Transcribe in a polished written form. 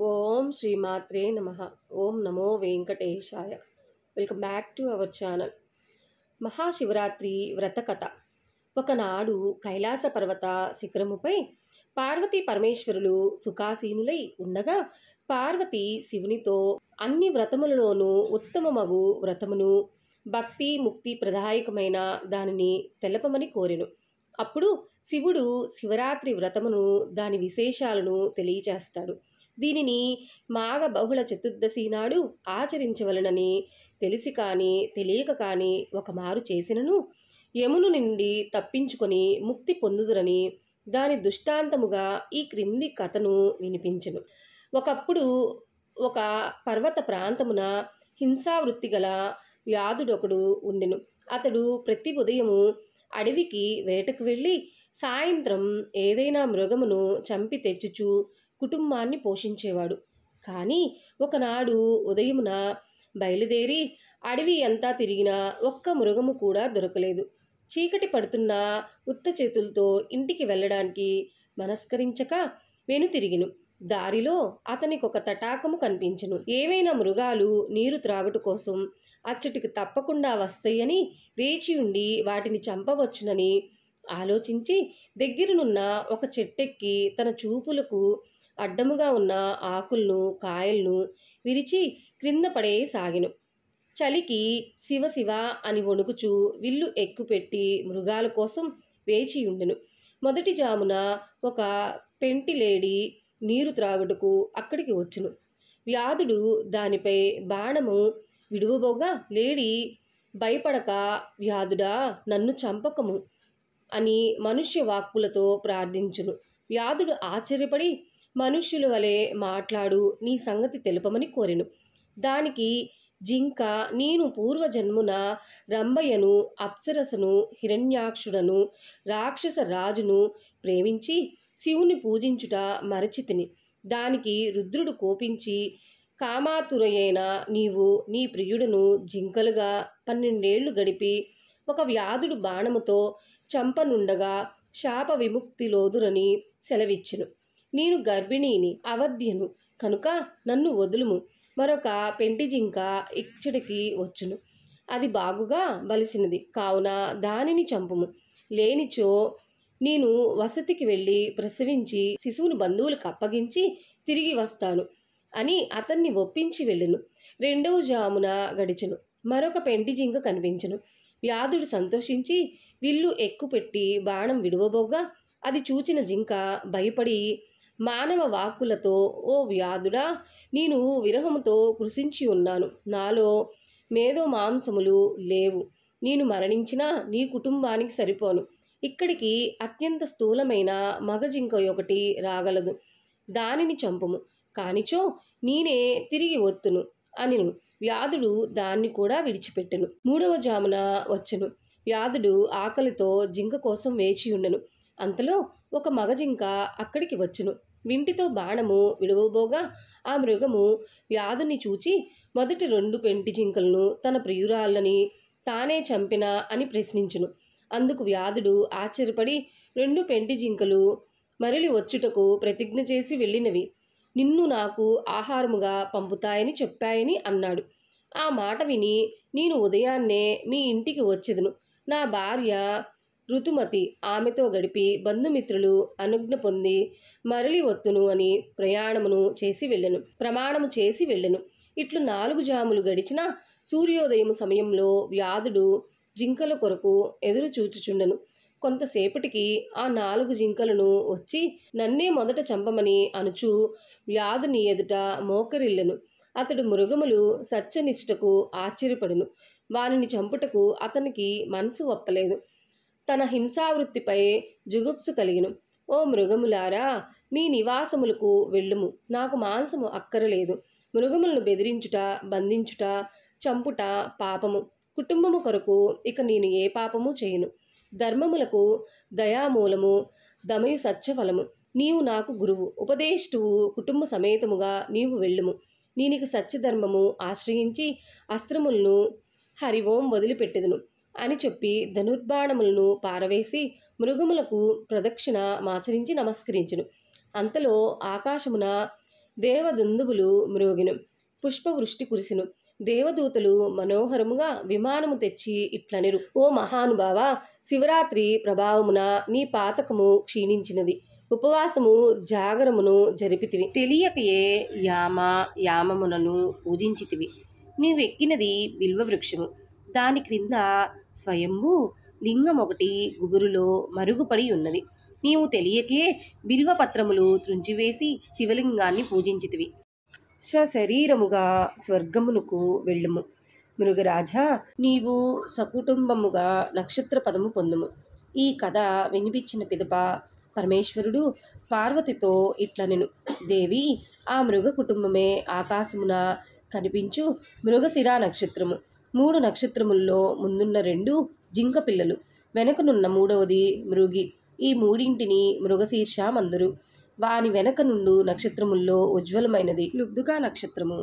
ఓం శ్రీమాత్రే నమః. ఓం నమో వెంకటేశాయ. Welcome back to our channel. Mahashivratri వ్రత కథ. ఒకనాడు కైలాస పర్వత శిఖరముపై పార్వతీ పరమేశ్వరులు సుఖాసీనులై ఉండగా పార్వతి శివునితో అన్ని వ్రతములలోనూ ఉత్తమమగు వ్రతమును, భక్తి ముక్తి ప్రదాయకమైన దానిని తెలపమని కోరెను. అప్పుడు శివుడు శివరాత్రి వ్రతమును, దాని విశేషాలను తెలియచేస్తాడు. దీనిని మాఘ బహుళ చతుర్దశి నాడు ఆచరించవలనని తెలిసి కానీ తెలియక కానీ ఒకమారు చేసినను యమును నుండి తప్పించుకొని ముక్తి పొందుదురని దాని దృష్టాంతముగా ఈ క్రింది కథను వినిపించెను. ఒకప్పుడు ఒక పర్వత ప్రాంతమున హింసావృత్తి గల వ్యాధుడొకడు ఉండెను. అతడు ప్రతి ఉదయము అడవికి వేటకు వెళ్ళి సాయంత్రం ఏదైనా మృగమును చంపి తెచ్చుచు కుటుంబాన్ని పోషించేవాడు. కానీ ఒకనాడు ఉదయమున బయలుదేరి అడవి అంతా తిరిగినా ఒక్క మృగము కూడా దొరకలేదు. చీకటి పడుతున్న ఉత్త చేతులతో ఇంటికి వెళ్ళడానికి మనస్కరించక వెనుతిరిగిను. దారిలో అతనికొక తటాకము కనిపించెను. ఏవైనా మృగాలు నీరు త్రాగుట కోసం అచ్చటికి తప్పకుండా వస్తాయని వేచి ఉండి వాటిని చంపవచ్చునని ఆలోచించి దగ్గరనున్న ఒక చెట్టెక్కి తన చూపులకు అడ్డముగా ఉన్న ఆకులను కాయలను విరిచి క్రింద పడేసాగెను. చలికి శివ శివ అని వణుకుచూ విల్లు ఎక్కుపెట్టి మృగాల కోసం వేచి ఉండెను. మొదటి జామున ఒక పెంటిలేడి నీరు త్రాగుటకు అక్కడికి వచ్చును. వ్యాధుడు దానిపై బాణము విడువబోగా లేడి భయపడక, వ్యాధుడా నన్ను చంపకము అని మనుష్య వాక్కులతో ప్రార్థించును. వ్యాధుడు ఆశ్చర్యపడి మనుష్యుల వలె మాట్లాడు నీ సంగతి తెలుపమని కోరెను. దానికి జింక, నేను పూర్వజన్మున రంభయ్యను, అప్సరసను, హిరణ్యాక్షుడను, రాక్షస రాజును ప్రేమించి శివుని పూజించుట మరచితిని. దానికి రుద్రుడు కోపించి, కామాతురయైన నీవు నీ ప్రియుడును జింకలుగా 12 ఏళ్లు గడిపి ఒక వ్యాధుడు బాణముతో చంపనుండగా శాప విముక్తిలోదురని సెలవిచ్చెను. నేను గర్భిణీని, అవధ్యను కనుక నన్ను వదులుము. మరొక పెంటి జింక ఇచ్చడికి వచ్చును. అది బాగుగా బలిసినది కావున దానిని చంపుము. లేనిచో నేను వసతికి వెళ్ళి ప్రసవించి శిశువుని బంధువులకు అప్పగించి తిరిగి వస్తాను అని అతన్ని ఒప్పించి వెళ్ళెను. రెండవ జామున గడిచెను. మరొక పెంటి జింక కనిపించెను. వ్యాధుడు సంతోషించి విల్లు ఎక్కుపెట్టి బాణం విడువబోగా అది చూచిన జింక భయపడి మానవ వాక్కులతో, ఓ వ్యాధుడా, నేను విరహముతో కృషించి ఉన్నాను. నాలో మేధో మాంసములు లేవు. నేను మరణించినా నీ కుటుంబానికి సరిపోను. ఇక్కడికి అత్యంత స్థూలమైన మగ జింక ఒకటి రాగలదు. దానిని చంపుము. కానిచో నేనే తిరిగి వత్తును అనిను. వ్యాధుడు దాన్ని కూడా విడిచిపెట్టెను. మూడవ జామున వచ్చెను. వ్యాధుడు ఆకలితో జింక కోసం వేచి ఉండెను. అంతలో ఒక మగ జింక అక్కడికి వచ్చెను. వింటితో బాణము విడవబోగా ఆ మృగము వ్యాధుని చూచి మొదటి 2 పెంటి జింకలను తన ప్రియురాళ్ళని తానే చంపినా అని ప్రశ్నించును. అందుకు వ్యాధుడు ఆశ్చర్యపడి 2 పెంటి జింకలు మరలి వచ్చుటకు ప్రతిజ్ఞ చేసి వెళ్ళినవి నిన్ను నాకు ఆహారముగా పంపుతాయని చెప్పాయని అన్నాడు. ఆ మాట విని నేను ఉదయాన్నే మీ ఇంటికి వచ్చెదను. నా భార్య ఋతుమతి, ఆమెతో గడిపి బంధుమిత్రులు అనుజ్ఞ పొంది మరలి వత్తును అని ప్రమాణము చేసి వెళ్ళెను. ఇట్లు 4 జాములు గడిచిన సూర్యోదయం సమయంలో వ్యాధుడు జింకల కొరకు ఎదురు చూచుచుండెను. కొంతసేపటికి ఆ 4 జింకలను వచ్చి నన్నే మొదట చంపమని అనుచు వ్యాధుని ఎదుట మోకరిల్లెను. అతడు మృగములు సత్యనిష్టకు ఆశ్చర్యపడును. వానిని చంపుటకు అతనికి మనసు ఒప్పలేదు. తన హింసావృత్తిపై జుగుప్సు కలిగిను. ఓ మృగములారా, మీ నివాసములకు వెళ్ళుము. నాకు మాంసము అక్కరలేదు. మృగములను బెదిరించుట, బంధించుట, చంపుట పాపము. కుటుంబము కొరకు ఇక నేను ఏ పాపము చేయను. ధర్మములకు దయామూలము, దమయు సత్యఫలము. నీవు నాకు గురువు, ఉపదేష్టువు. కుటుంబ సమేతముగా నీవు వెళ్ళుము. నేనిక సత్యధర్మము ఆశ్రయించి అస్త్రములను హరిఓం వదిలిపెట్టెదను అని చెప్పి ధనుర్బాణములను పారవేసి మృగములకు ప్రదక్షిణ మాచరించి నమస్కరించును. అంతలో ఆకాశమున దేవదుందుబులు మ్రోగిను, పుష్పవృష్టి కురిసెను. దేవదూతలు మనోహరముగా విమానము తెచ్చి ఇట్లనిరు: ఓ మహానుభావ, శివరాత్రి ప్రభావమున నీ పాతకము క్షీణించినది. ఉపవాసము జాగరమును జరిపితివి. తెలియకయే యామమునను పూజించితివి. నీవెక్కినది బిల్వవృక్షము. దాని క్రింద స్వయంభూ లింగమొకటి గుబురులో మరుగుపడి ఉన్నది. నీవు తెలియకే బిల్వపత్రములు త్రుంచివేసి శివలింగాన్ని పూజించితివి. సశరీరముగా స్వర్గమునకు వెళ్ళుము. మృగరాజా, నీవు సకుటుంబముగా నక్షత్ర పదము పొందుము. ఈ కథ వినిపించిన పిదప పరమేశ్వరుడు పార్వతితో ఇట్లనెను: దేవి, ఆ మృగ కుటుంబమే ఆకాశమున కనిపించు మృగశిరా నక్షత్రము. 3 నక్షత్రముల్లో ముందున్న 2 జింక పిల్లలు, వెనకనున్న 3వది మృగి. ఈ మూడింటిని మృగశీర్ష మందురు. వాని వెనక నుండు నక్షత్రముల్లో ఉజ్వలమైనది లుబ్ధుగా నక్షత్రము.